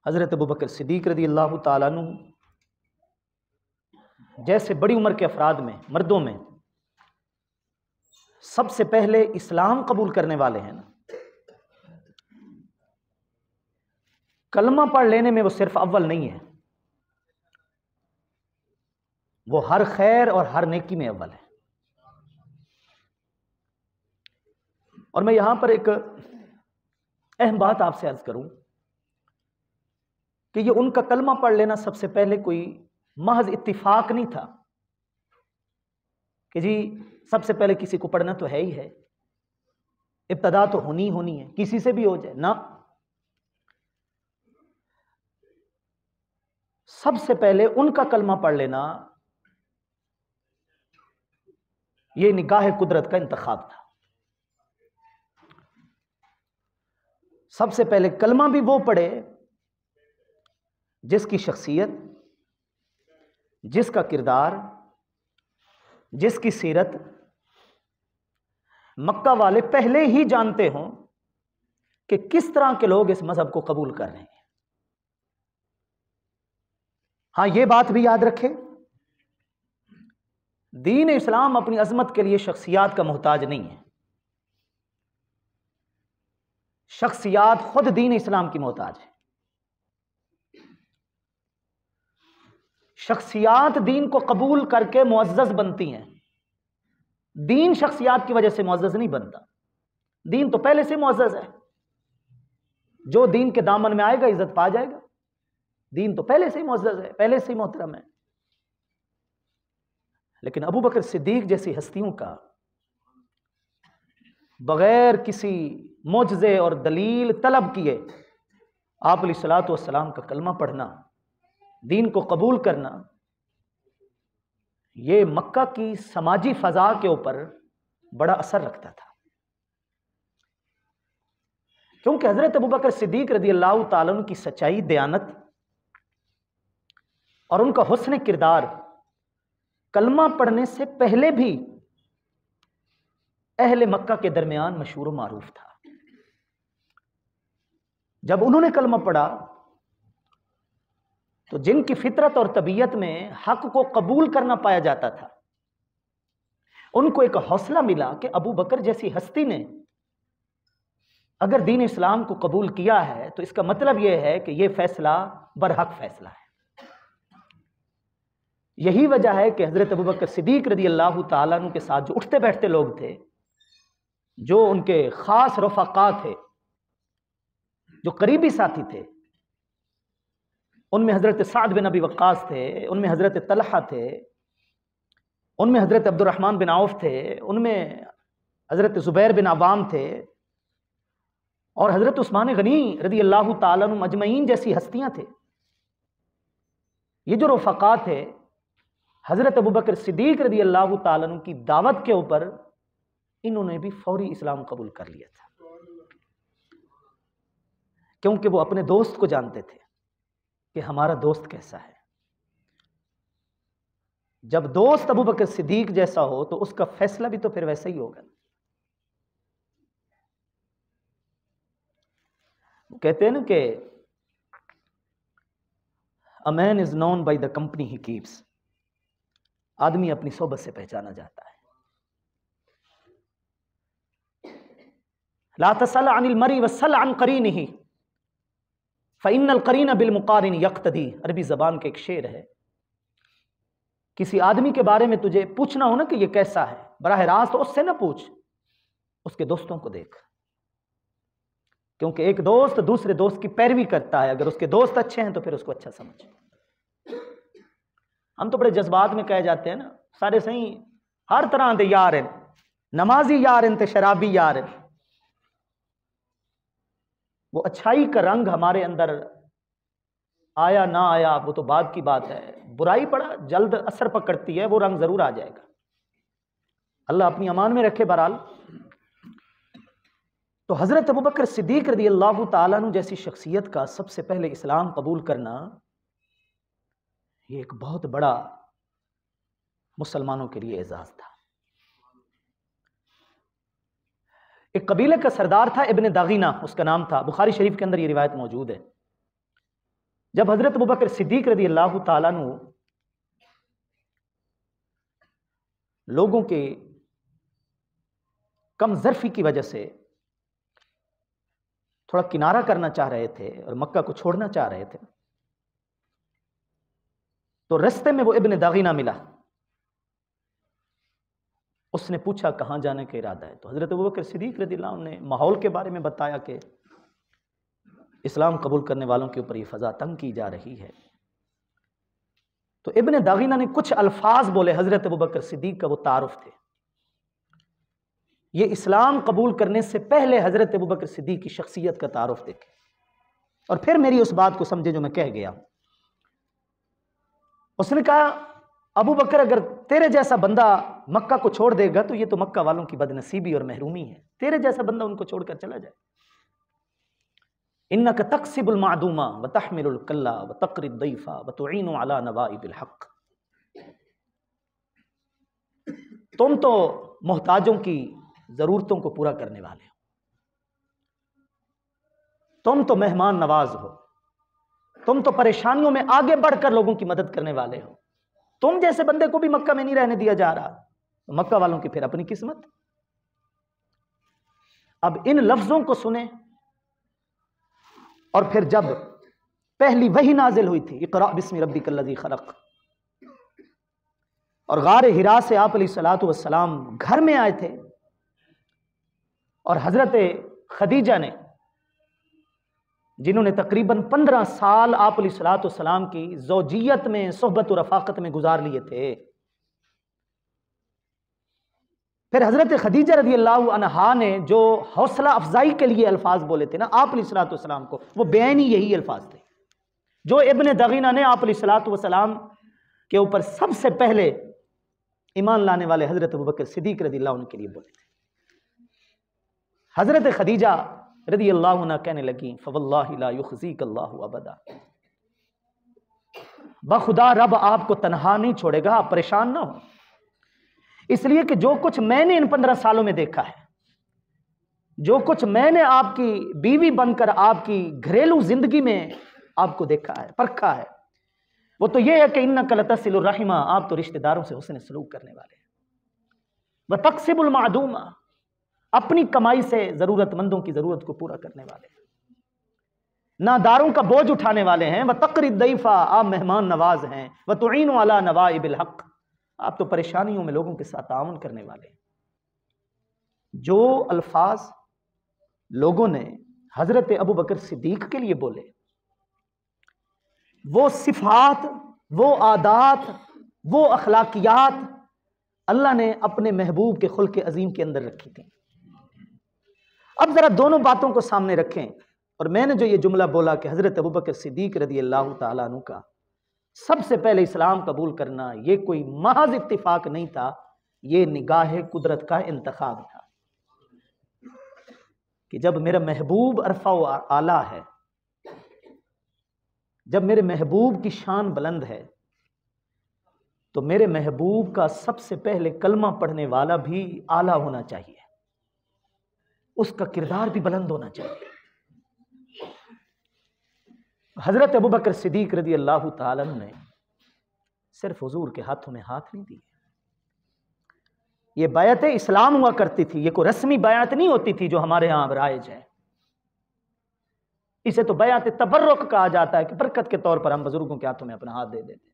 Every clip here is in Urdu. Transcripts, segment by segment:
حضرت ابوبکر صدیق رضی اللہ تعالیٰ عنہ جیسے بڑی عمر کے افراد میں، مردوں میں سب سے پہلے اسلام قبول کرنے والے ہیں نا، کلمہ پڑھ لینے میں وہ صرف اول نہیں ہے، وہ ہر خیر اور ہر نیکی میں اول ہے۔ اور میں یہاں پر ایک اہم بات آپ سے عرض کروں کہ یہ ان کا کلمہ پڑھ لینا سب سے پہلے کوئی محض اتفاق نہیں تھا کہ جی سب سے پہلے کسی کو پڑھنا تو ہے ہی ہے، ابتدا تو ہونی ہے، کسی سے بھی ہو جائے نہ، سب سے پہلے ان کا کلمہ پڑھ لینا یہ نگاہ قدرت کا انتخاب تھا۔ سب سے پہلے کلمہ بھی وہ پڑھے جس کی شخصیت، جس کا کردار، جس کی سیرت مکہ والے پہلے ہی جانتے ہوں کہ کس طرح کے لوگ اس مذہب کو قبول کر رہے ہیں۔ ہاں یہ بات بھی یاد رکھے، دین اسلام اپنی عظمت کے لیے شخصیات کا محتاج نہیں ہے، شخصیات خود دین اسلام کی محتاج ہے۔ شخصیات دین کو قبول کر کے معزز بنتی ہیں، دین شخصیات کی وجہ سے معزز نہیں بنتا، دین تو پہلے سے معزز ہے، جو دین کے دامن میں آئے گا عزت پا جائے گا، دین تو پہلے سے ہی معزز ہے، پہلے سے ہی محترم ہے۔ لیکن ابوبکر صدیق جیسی ہستیوں کا بغیر کسی معجزے اور دلیل طلب کیے آپ علیہ الصلوۃ والسلام کا کلمہ پڑھنا، دین کو قبول کرنا، یہ مکہ کی سماجی فضا کے اوپر بڑا اثر رکھتا تھا، کیونکہ حضرت ابوبکر صدیق رضی اللہ تعالیٰ عنہ کی سچائی، دیانت اور ان کا حسن کردار کلمہ پڑھنے سے پہلے بھی اہل مکہ کے درمیان مشہور و معروف تھا۔ جب انہوں نے کلمہ پڑھا تو جن کی فطرت اور طبیعت میں حق کو قبول کرنا پایا جاتا تھا، ان کو ایک حوصلہ ملا کہ ابو بکر جیسی ہستی نے اگر دین اسلام کو قبول کیا ہے تو اس کا مطلب یہ ہے کہ یہ فیصلہ برحق فیصلہ ہے۔ یہی وجہ ہے کہ حضرت ابوبکر صدیق رضی اللہ تعالیٰ عنہ کے ساتھ جو اٹھتے بیٹھتے لوگ تھے، جو ان کے خاص رفقا تھے، جو قریبی ساتھی تھے، ان میں حضرت سعد بن ابی وقاص تھے، ان میں حضرت طلحہ تھے، ان میں حضرت عبد الرحمن بن عوف تھے، ان میں حضرت زبیر بن عوام تھے، اور حضرت عثمان غنی رضی اللہ تعالیٰ عنہ مجمعین جیسی ہستیاں تھے۔ یہ جو رفقا تھے، حضرت ابوبکر صدیق رضی اللہ تعالیٰ عنہ کی دعوت کے اوپر انہوں نے بھی فوری اسلام قبول کر لیا تھا، کیونکہ وہ اپنے دوست کو جانتے تھے کہ ہمارا دوست کیسا ہے۔ جب دوست ابوبکر صدیق جیسا ہو تو اس کا فیصلہ بھی تو پھر ویسا ہی ہوگا۔ وہ کہتے ہیں نا کہ a man is known by the company he keeps، آدمی اپنی صحبت سے پہچانا جاتا ہے۔ لا تسل عن المرء وسل عن قرینہ فإن القرین بالمقارن یقتدی، عربی زبان کا ایک شعر ہے۔ کسی آدمی کے بارے میں تجھے پوچھنا ہو نا کہ یہ کیسا ہے، براہ راست اس سے نہ پوچھ، اس کے دوستوں کو دیکھ، کیونکہ ایک دوست دوسرے دوست کی پیروی کرتا ہے، اگر اس کے دوست اچھے ہیں تو پھر اس کو اچھا سمجھ۔ ہم تو بڑے جذبات میں کہے جاتے ہیں نا، سارے صحیح ہر طرح دے یار ہیں، نمازی یار ہیں تے شرابی یار ہیں۔ وہ اچھائی کا رنگ ہمارے اندر آیا نہ آیا وہ تو بعد کی بات ہے، برائی بڑا جلد اثر پکڑتی ہے، وہ رنگ ضرور آ جائے گا، اللہ اپنی امان میں رکھے۔ بہرحال تو حضرت ابوبکر صدیق رضی اللہ تعالیٰ عنہ جیسی شخصیت کا سب سے پہلے اسلام قبول کرنا یہ ایک بہت بڑا مسلمانوں کے لیے اعزاز تھا۔ ایک قبیلے کا سردار تھا ابن داغینہ اس کا نام تھا، بخاری شریف کے اندر یہ روایت موجود ہے۔ جب حضرت ابوبکر صدیق رضی اللہ تعالیٰ عنہ لوگوں کے کم ظرفی کی وجہ سے تھوڑا کنارہ کرنا چاہ رہے تھے اور مکہ کو چھوڑنا چاہ رہے تھے، تو رستے میں وہ ابن داغینہ ملا. اس نے پوچھا کہاں جانے کا ارادہ ہے؟ تو حضرت ابوبکر صدیق رضی اللہ عنہ نے ماحول کے بارے میں بتایا کہ اسلام قبول کرنے والوں کے اوپر یہ فضا تنگ کی جا رہی ہے. تو ابن داغینہ نے کچھ الفاظ بولے، حضرت ابوبکر صدیق کا وہ تعارف تھے. یہ اسلام قبول کرنے سے پہلے حضرت ابوبکر صدیق کی شخصیت کا تعارف دیکھیں، اور پھر میری اس بات کو سمجھے جو میں کہہ گیا. اس نے کہا ابو بکر اگر تیرے جیسا بندہ مکہ کو چھوڑ دے گا تو یہ تو مکہ والوں کی بدنصیبی اور محرومی ہے. تیرے جیسا بندہ ان کو چھوڑ کر چلا جائے. انک تکسب المعدوم وتحمل الکلا وتقری الضیف وتعین علی نوائب الحق. تم تو محتاجوں کی ضرورتوں کو پورا کرنے والے ہو، تم تو مہمان نواز ہو، تم تو پریشانیوں میں آگے بڑھ کر لوگوں کی مدد کرنے والے ہو. تم جیسے بندے کو بھی مکہ میں نہیں رہنے دیا جا رہا. مکہ والوں کی پھر اپنی قسمت. اب ان لفظوں کو سنیں، اور پھر جب پہلی وحی نازل ہوئی تھی اقرأ بسم ربک الذی خلق، اور غار حرا سے آپ علیہ الصلوۃ والسلام گھر میں آئے تھے، اور حضرت خدیجہ نے، جنہوں نے تقریباً 15 سال آپ علیہ الصلوۃ والسلام کی زوجیت میں، صحبت و رفاقت میں گزار لیے تھے، پھر حضرت خدیجہ رضی اللہ عنہا نے جو حوصلہ افزائی کے لیے الفاظ بولے تھے نا آپ علیہ الصلوۃ والسلام کو، وہ بعینی یہی الفاظ تھے جو ابن دغینہ نے آپ علیہ الصلوۃ والسلام کے اوپر سب سے پہلے ایمان لانے والے حضرت ابوبکر صدیق رضی اللہ عنہ کے لیے بولے تھے. حضرت خدیجہ رضی اللہ عنہ کہنے لگیں فواللہ لا یخزیک اللہ ابدا، بخدا رب آپ کو تنہا نہیں چھوڑے گا، آپ پریشان نہ ہو. اس لیے کہ جو کچھ میں نے ان 15 سالوں میں دیکھا ہے، جو کچھ میں نے آپ کی بیوی بن کر آپ کی گھریلو زندگی میں آپ کو دیکھا ہے، پرکھا ہے، وہ تو یہ ہے کہ انک لتصل الرحمہ، آپ تو رشتہ داروں سے حسن سلوک کرنے والے ہیں، وتکسب المعدوم، اپنی کمائی سے ضرورت مندوں کی ضرورت کو پورا کرنے والے ہیں، ناداروں کا بوجھ اٹھانے والے ہیں، وتقری الضیف، آپ مہمان نواز ہیں، وتعین علی نوائب الحق، آپ تو پریشانیوں میں لوگوں کے ساتھ تعاون کرنے والے ہیں. جو الفاظ لوگوں نے حضرت ابوبکر صدیق کے لیے بولے، وہ صفات، وہ عادات، وہ اخلاقیات اللہ نے اپنے محبوب کے خلق عظیم کے اندر رکھی تھی. اب ذرا دونوں باتوں کو سامنے رکھیں، اور میں نے جو یہ جملہ بولا کہ حضرت ابوبکر صدیق رضی اللہ تعالیٰ عنہ کا سب سے پہلے اسلام قبول کرنا یہ کوئی محض اتفاق نہیں تھا، یہ نگاہ قدرت کا انتخاب تھا کہ جب میرا محبوب عرفہ و اعلیٰ ہے، جب میرے محبوب کی شان بلند ہے، تو میرے محبوب کا سب سے پہلے کلمہ پڑھنے والا بھی اعلیٰ ہونا چاہیے، اس کا کردار بھی بلند ہونا چاہیے. حضرت ابوبکر صدیق رضی اللہ تعالیٰ عنہ نے صرف حضور کے ہاتھوں میں ہاتھ نہیں دیے. یہ بیعت اسلام ہوا کرتی تھی، یہ کوئی رسمی بیعت نہیں ہوتی تھی جو ہمارے ہاں رائج ہے. اسے تو بیعت تبرک کہا جاتا ہے کہ برکت کے طور پر ہم بزرگوں کے ہاتھوں میں اپنا ہاتھ دے دیتے.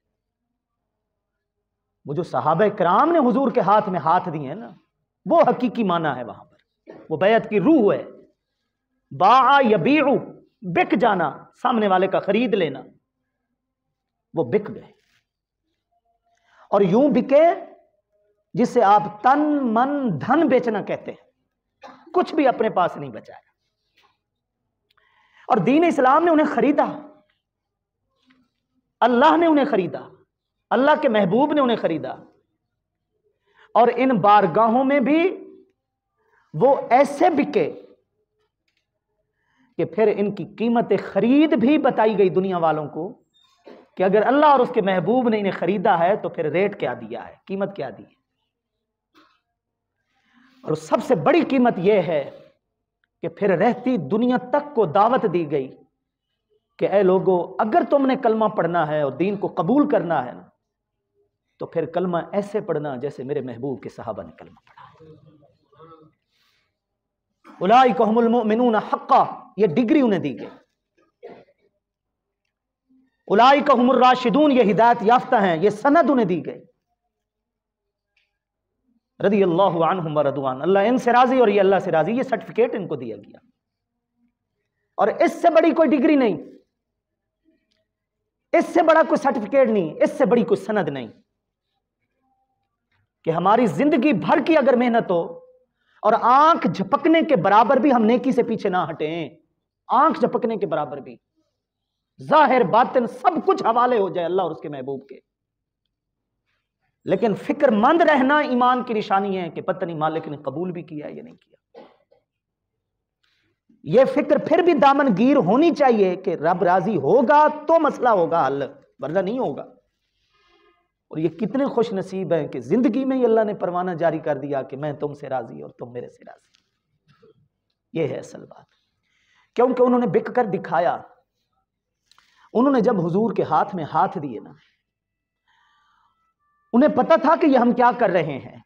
وہ جو صحابہ کرام نے حضور کے ہاتھ میں ہاتھ دیے ہیں نا، وہ حقیقی معنی ہے وہاں پر، وہ بیعت کی روح ہے. باع یبیع، بک جانا، سامنے والے کا خرید لینا، وہ بک گئے. اور یوں بکے جسے آپ تن من دھن بیچنا کہتے ہیں، کچھ بھی اپنے پاس نہیں بچایا. اور دین اسلام نے انہیں خریدا، اللہ نے انہیں خریدا، اللہ کے محبوب نے انہیں خریدا. اور ان بارگاہوں میں بھی وہ ایسے بکے کہ پھر ان کی قیمت خرید بھی بتائی گئی دنیا والوں کو کہ اگر اللہ اور اس کے محبوب نے انہیں خریدا ہے تو پھر ریٹ کیا دیا ہے، قیمت کیا دی ہے. اور سب سے بڑی قیمت یہ ہے کہ پھر رہتی دنیا تک کو دعوت دی گئی کہ اے لوگو اگر تم نے کلمہ پڑھنا ہے اور دین کو قبول کرنا ہے نا تو پھر کلمہ ایسے پڑھنا جیسے میرے محبوب کے صحابہ نے کلمہ پڑھا. اولئک ھم المؤمنون حقا، یہ ڈگری انہیں دی گئی. اولئک ھم الراشدون، یہ ہدایت یافتہ ہیں، یہ سند انہیں دی گئی. رضی اللہ عنہم ورضوا عنہ، اللہ ان سے راضی اور یہ اللہ سے راضی، یہ سرٹیفکیٹ ان کو دیا گیا. اور اس سے بڑی کوئی ڈگری نہیں، اس سے بڑا کوئی سرٹیفکیٹ نہیں، اس سے بڑی کوئی سند نہیں کہ ہماری زندگی بھر کی اگر محنت ہو اور آنکھ جھپکنے کے برابر بھی ہم نیکی سے پیچھے نہ ہٹیں، آنکھ جھپکنے کے برابر بھی، ظاہر باطن سب کچھ حوالے ہو جائے اللہ اور اس کے محبوب کے، لیکن فکر مند رہنا ایمان کی نشانی ہے کہ پتہ نہیں مالک نے قبول بھی کیا یا نہیں کیا. یہ فکر پھر بھی دامن گیر ہونی چاہیے کہ رب راضی ہوگا تو مسئلہ ہوگا حل، ورنہ نہیں ہوگا. اور یہ کتنے خوش نصیب ہیں کہ زندگی میں ہی اللہ نے پروانہ جاری کر دیا کہ میں تم سے راضی اور تم میرے سے راضی. یہ ہے اصل بات، کیونکہ انہوں نے بک کر دکھایا. انہوں نے جب حضور کے ہاتھ میں ہاتھ دیے نا، انہیں پتا تھا کہ یہ ہم کیا کر رہے ہیں.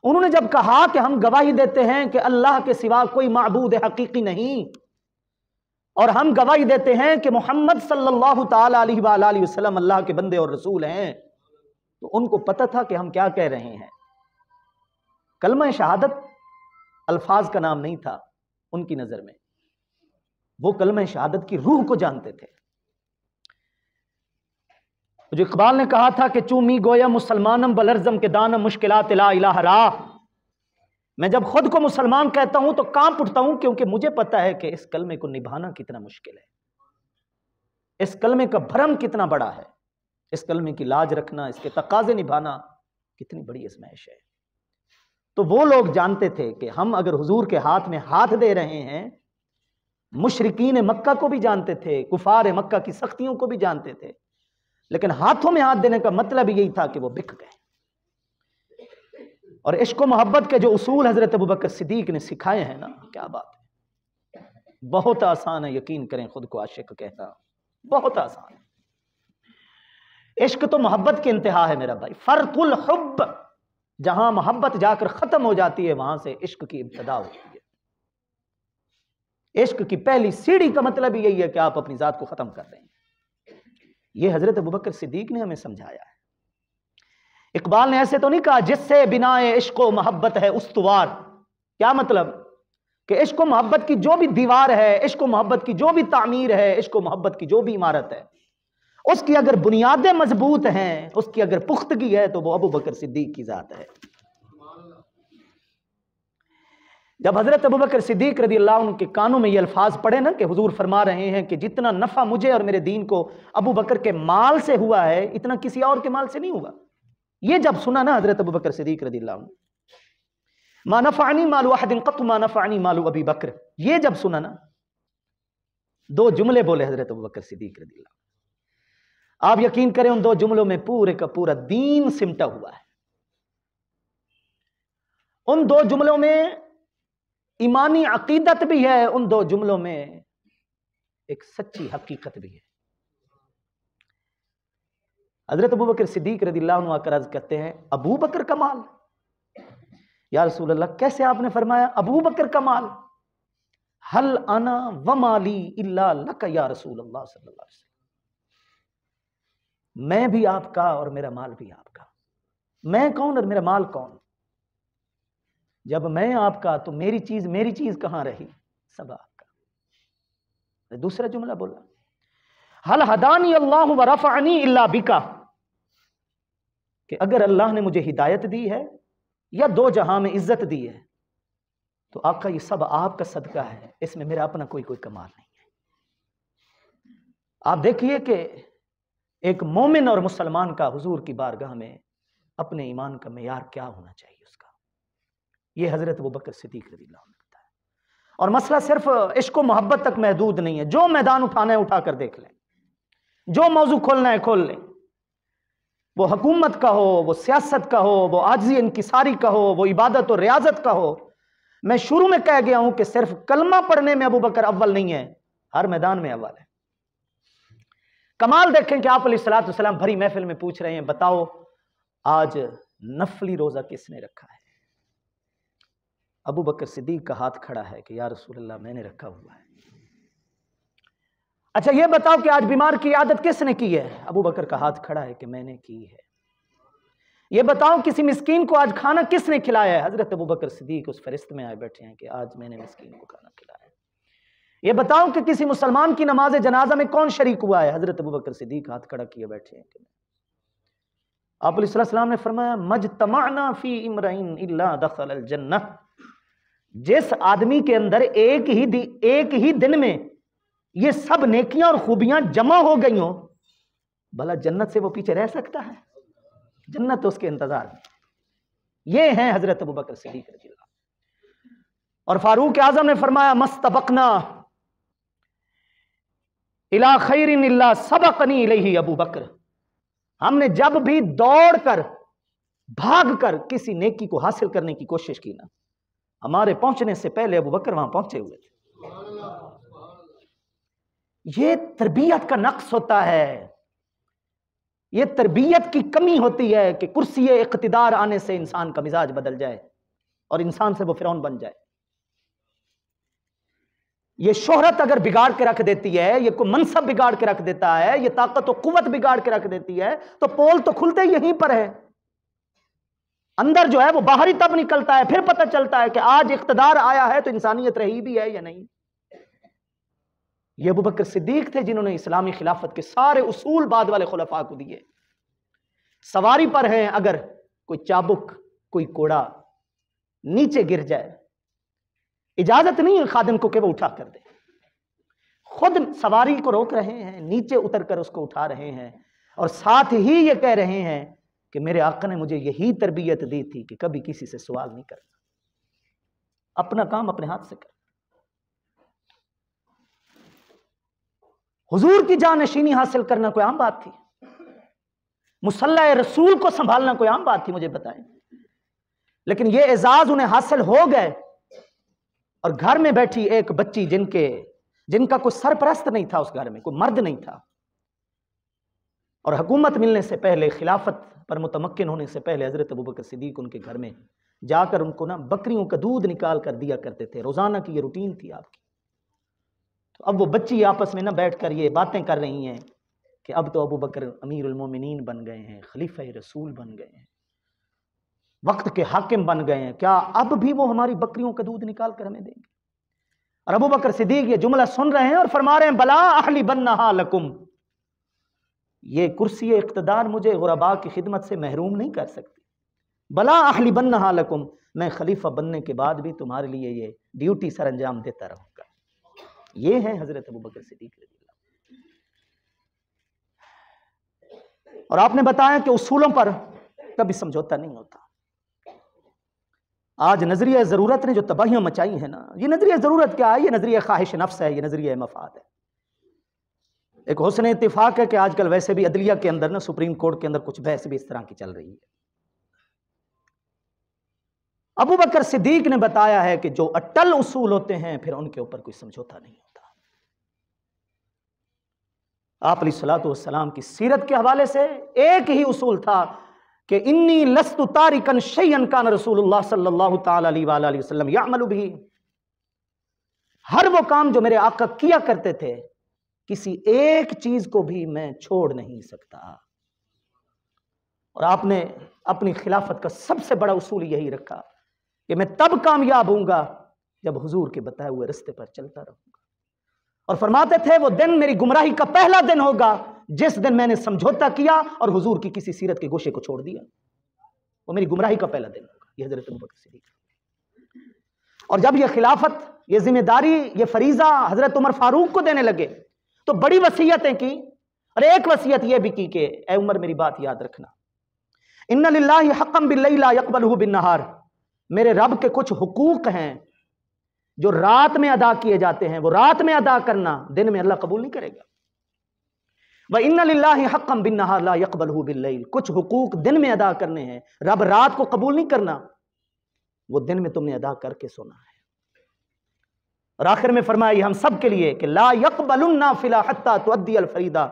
انہوں نے جب کہا کہ ہم گواہی دیتے ہیں کہ اللہ کے سوا کوئی معبود حقیقی نہیں، اور ہم گواہی دیتے ہیں کہ محمد صلی اللہ تعالی علیہ وآلہ وسلم اللہ کے بندے اور رسول ہیں، تو ان کو پتا تھا کہ ہم کیا کہہ رہے ہیں. کلمہ شہادت الفاظ کا نام نہیں تھا ان کی نظر میں، وہ کلمہ شہادت کی روح کو جانتے تھے. جو اقبال نے کہا تھا کہ چومی گویا مسلمانم بلرزم کے دانم مشکلات لا الہ راہ، میں جب خود کو مسلمان کہتا ہوں تو کانپ اٹھتا ہوں، کیونکہ مجھے پتا ہے کہ اس کلمے کو نبھانا کتنا مشکل ہے، اس کلمے کا بھرم کتنا بڑا ہے، اس کلمے کی لاج رکھنا، اس کے تقاضے نبھانا کتنی بڑی ازمائش ہے. تو وہ لوگ جانتے تھے کہ ہم اگر حضور کے ہاتھ میں ہاتھ دے رہے ہیں، مشرکین مکہ کو بھی جانتے تھے، کفار مکہ کی سختیوں کو بھی جانتے تھے، لیکن ہاتھوں میں ہاتھ دینے کا مطلب یہی تھا کہ وہ بک گئے. اور عشق و محبت کے جو اصول حضرت ابوبکر صدیق نے سکھائے ہیں نا، کیا بات ہے. بہت آسان ہے، یقین کریں خود کو عاشق کہنا بہت آسان ہے. عشق تو محبت کی انتہا ہے میرا بھائی. فرط الحب، جہاں محبت جا کر ختم ہو جاتی ہے وہاں سے عشق کی ابتدا ہوتی ہے. عشق کی پہلی سیڑھی کا مطلب یہی ہے کہ آپ اپنی ذات کو ختم کر رہے ہیں. یہ حضرت ابوبکر صدیق نے ہمیں سمجھایا ہے. اقبال نے ایسے تو نہیں کہا جس سے بنا عشق و محبت ہے استوار. کیا مطلب؟ کہ عشق و محبت کی جو بھی دیوار ہے، عشق و محبت کی جو بھی تعمیر ہے، عشق و محبت کی جو بھی عمارت ہے، اس کی اگر بنیادیں مضبوط ہیں، اس کی اگر پختگی ہے، تو وہ ابوبکر صدیق کی ذات ہے. جب حضرت ابوبکر صدیق رضی اللہ عنہ کے کانوں میں یہ الفاظ پڑھے نا کہ حضور فرما رہے ہیں کہ جتنا نفع مجھے اور میرے دین کو ابوبکر کے مال سے ہوا ہے، اتنا کسی اور کے مال سے نہیں ہوا. یہ جب سنا نا حضرت ابوبکر صدیق رضی اللہ عنہ، ما نفعنی مال احد قط ما نفعنی مال ابی بکر، یہ جب سنا نا، دو جملے بولے حضرت ابوبکر صدیق رضی اللہ عنہ. آپ یقین کریں ان دو جملوں میں پورے کا پورا دین سمٹا ہوا ہے. ان دو جملوں میں ایمانی عقیدت بھی ہے، ان دو جملوں میں ایک سچی حقیقت بھی ہے. حضرت ابوبکر صدیق رضی اللہ عنہ آ کر عرض کرتے ہیں ابو بکر کا مال؟ یا رسول اللہ کیسے آپ نے فرمایا ابو بکر کا مال؟ حل انا ومالی الا لک یا رسول اللہ صلی اللہ علیہ وسلم، میں بھی آپ کا اور میرا مال بھی آپ کا. میں کون اور میرا مال کون؟ جب میں آپ کا تو میری چیز کہاں رہی؟ سب آپ کا. دوسرا جملہ بولا حل ہدانی اللہ ورفعنی الا بکا، کہ اگر اللہ نے مجھے ہدایت دی ہے یا دو جہاں میں عزت دی ہے تو آقا یہ سب آپ کا صدقہ ہے، اس میں میرا اپنا کوئی کمال نہیں ہے. آپ دیکھیے کہ ایک مومن اور مسلمان کا حضور کی بارگاہ میں اپنے ایمان کا معیار کیا ہونا چاہیے اس کا. یہ حضرت ابوبکر صدیق رضی اللہ عنہ کا ہے. اور مسئلہ صرف عشق و محبت تک محدود نہیں ہے. جو میدان اٹھانا ہے اٹھا کر دیکھ لیں، جو موضوع کھولنا ہے کھول لیں، وہ حکومت کا ہو، وہ سیاست کا ہو، وہ عاجزی انکساری کا ہو، وہ عبادت و ریاضت کا ہو. میں شروع میں کہہ گیا ہوں کہ صرف کلمہ پڑھنے میں ابوبکر اول نہیں ہے، ہر میدان میں اول ہے۔ کمال دیکھیں کہ آپ علیہ الصلوۃ والسلام بھری محفل میں پوچھ رہے ہیں بتاؤ آج نفلی روزہ کس نے رکھا ہے؟ ابو بکر صدیق کا ہاتھ کھڑا ہے کہ یا رسول اللہ میں نے رکھا ہوا ہے۔ اچھا یہ بتاؤ کہ آج بیمار کی عیادت کس نے کی ہے؟ ابو بکر کا ہاتھ کھڑا ہے کہ میں نے کی ہے۔ یہ بتاؤ کسی مسکین کو آج کھانا کس نے کھلایا ہے؟ حضرت ابو بکر صدیق اس فہرست میں آئے بیٹھے ہیں کہ آج میں نے مسکین کو کھانا کھلایا ہے۔ یہ بتاؤ کہ کسی مسلمان کی نماز جنازہ میں کون شریک ہوا ہے؟ حضرت ابو بکر صدیق ہاتھ کھڑا کیے بیٹھے ہیں کہ آپ علیہ السلام نے فرمایا مجتمعنا فی امرئن الا دخل الجنہ، جس آدمی کے اندر ایک ہی دن میں یہ سب نیکیاں اور خوبیاں جمع ہو گئی ہوں، بھلا جنت سے وہ پیچھے رہ سکتا ہے؟ جنت تو اس کے انتظار میں۔ یہ ہیں حضرت ابو بکر صدیق رضی اللہ۔ اور فاروق اعظم نے فرمایا مستبقنا الی خیر الا سبقنی الیہ ابو بکر، ہم نے جب بھی دوڑ کر بھاگ کر کسی نیکی کو حاصل کرنے کی کوشش کی نا، ہمارے پہنچنے سے پہلے ابو بکر وہاں پہنچے ہوئے تھے۔ یہ تربیت کا نقص ہوتا ہے، یہ تربیت کی کمی ہوتی ہے کہ کرسی اقتدار آنے سے انسان کا مزاج بدل جائے اور انسان سے وہ فرعون بن جائے۔ یہ شہرت اگر بگاڑ کے رکھ دیتی ہے، یہ کوئی منصب بگاڑ کے رکھ دیتا ہے، یہ طاقت و قوت بگاڑ کے رکھ دیتی ہے، تو پول تو کھلتے یہیں پر ہے۔ اندر جو ہے وہ باہر ہی تب نکلتا ہے، پھر پتہ چلتا ہے کہ آج اقتدار آیا ہے تو انسانیت رہی بھی ہے یا نہیں۔ یہ ابو بکر صدیق تھے جنہوں نے اسلامی خلافت کے سارے اصول بعد والے خلفاء کو دیے۔ سواری پر ہیں، اگر کوئی چابک کوئی کوڑا نیچے گر جائے، اجازت نہیں ہے خادم کو کہ وہ اٹھا کر دے، خود سواری کو روک رہے ہیں، نیچے اتر کر اس کو اٹھا رہے ہیں، اور ساتھ ہی یہ کہہ رہے ہیں کہ میرے آقا نے مجھے یہی تربیت دی تھی کہ کبھی کسی سے سوال نہیں کرنا، اپنا کام اپنے ہاتھ سے کر۔ حضور کی جانشینی حاصل کرنا کوئی عام بات تھی؟ مصلی رسول کو سنبھالنا کوئی عام بات تھی؟ مجھے بتائیں۔ لیکن یہ اعزاز انہیں حاصل ہو گئے، اور گھر میں بیٹھی ایک بچی جن کا کوئی سرپرست نہیں تھا، اس گھر میں کوئی مرد نہیں تھا، اور حکومت ملنے سے پہلے، خلافت پر متمکن ہونے سے پہلے حضرت ابوبکر صدیق ان کے گھر میں جا کر ان کو نا بکریوں کا دودھ نکال کر دیا کرتے تھے، روزانہ کی یہ روٹین تھی آپ کی۔ تو اب وہ بچی آپس میں نہ بیٹھ کر یہ باتیں کر رہی ہیں کہ اب تو ابوبکر امیر المومنین بن گئے ہیں، خلیفہ رسول بن گئے ہیں، وقت کے حاکم بن گئے ہیں، کیا اب بھی وہ ہماری بکریوں کا دودھ نکال کر ہمیں دیں گے؟ اور ابوبکر صدیق یہ جملہ سن رہے ہیں اور فرما رہے ہیں بلا احلبنہا لکم، یہ کرسی اقتدار مجھے غرباء کی خدمت سے محروم نہیں کر سکتی، بلا احلبنہا لکم، میں خلیفہ بننے کے بعد بھی تمہارے لیے یہ ڈیوٹی سر انجام دیتا رہوں گا۔ یہ ہے حضرت ابوبکر صدیق رضی اللہ۔ اور آپ نے بتایا کہ اصولوں پر کبھی سمجھوتا نہیں ہوتا۔ آج نظریہ ضرورت نے جو تباہیاں مچائی ہیں نا، یہ نظریہ ضرورت کیا ہے؟ یہ نظریہ خواہش نفس ہے، یہ نظریہ مفاد ہے۔ ایک حسن اتفاق ہے کہ آج کل ویسے بھی عدلیہ کے اندر نا، سپریم کورٹ کے اندر کچھ بحث بھی اس طرح کی چل رہی ہے۔ ابوبکر صدیق نے بتایا ہے کہ جو اٹل اصول ہوتے ہیں پھر ان کے اوپر کوئی سمجھوتا نہیں ہوتا۔ آپ علیہ الصلوۃ والسلام کی سیرت کے حوالے سے ایک ہی اصول تھا کہ انی لست تارکا شیئا کان رسول اللہ صلی اللہ تعالی علیہ وآلہ وسلم یعمل بہ، ہر وہ کام جو میرے آقا کیا کرتے تھے کسی ایک چیز کو بھی میں چھوڑ نہیں سکتا۔ اور آپ نے اپنی خلافت کا سب سے بڑا اصول یہی رکھا کہ میں تب کامیاب ہوں گا جب حضور کے بتائے ہوئے رستے پر چلتا رہوں گا، اور فرماتے تھے وہ دن میری گمراہی کا پہلا دن ہوگا جس دن میں نے سمجھوتا کیا اور حضور کی کسی سیرت کے گوشے کو چھوڑ دیا، وہ میری گمراہی کا پہلا دن ہوگا۔ یہ حضرت ابوبکر صدیق۔ اور جب یہ خلافت، یہ ذمہ داری، یہ فریضہ حضرت عمر فاروق کو دینے لگے تو بڑی وصیتیں کی، اور ایک وصیت یہ بھی کی کہ اے عمر میری بات یاد رکھنا، ان للہ حقا باللیل لا یقبلہ بالنہار، میرے رب کے کچھ حقوق ہیں جو رات میں ادا کیے جاتے ہیں، وہ رات میں ادا کرنا دن میں اللہ قبول نہیں کرے گا۔ وَإِنَّ لِلَّهِ حَقًّا بِالنَّهَارِ لَا يَقْبَلُهُ بِاللَّيْلِ، کچھ حقوق دن میں ادا کرنے ہیں، رب رات کو قبول نہیں کرنا، وہ دن میں تم نے ادا کر کے سونا ہے۔ اور آخر میں فرمایا یہ ہم سب کے لیے کہ لا يقبل النافلہ حتی تؤدی الفریضہ،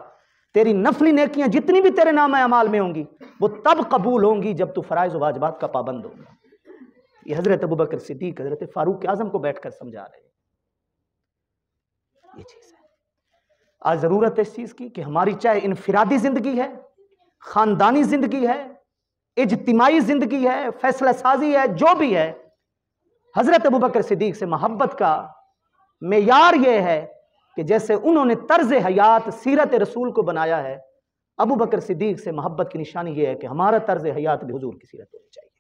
تیری نفلی نیکیاں جتنی بھی تیرے نامہ اعمال میں ہوں گی وہ تب قبول ہوں گی جب تو فرائض و واجبات کا پابند ہوگا۔ یہ حضرت ابوبکر صدیق حضرت فاروق اعظم کو بیٹھ کر سمجھا رہے ہیں۔ یہ چیز ہے آج ضرورت ہے اس چیز کی کہ ہماری چاہے انفرادی زندگی ہے، خاندانی زندگی ہے، اجتماعی زندگی ہے، فیصلہ سازی ہے، جو بھی ہے، حضرت ابوبکر صدیق سے محبت کا معیار یہ ہے کہ جیسے انہوں نے طرز حیات سیرت رسول کو بنایا ہے، ابوبکر صدیق سے محبت کی نشانی یہ ہے کہ ہمارا طرز حیات بھی حضور کی سیرت ہونی چاہیے۔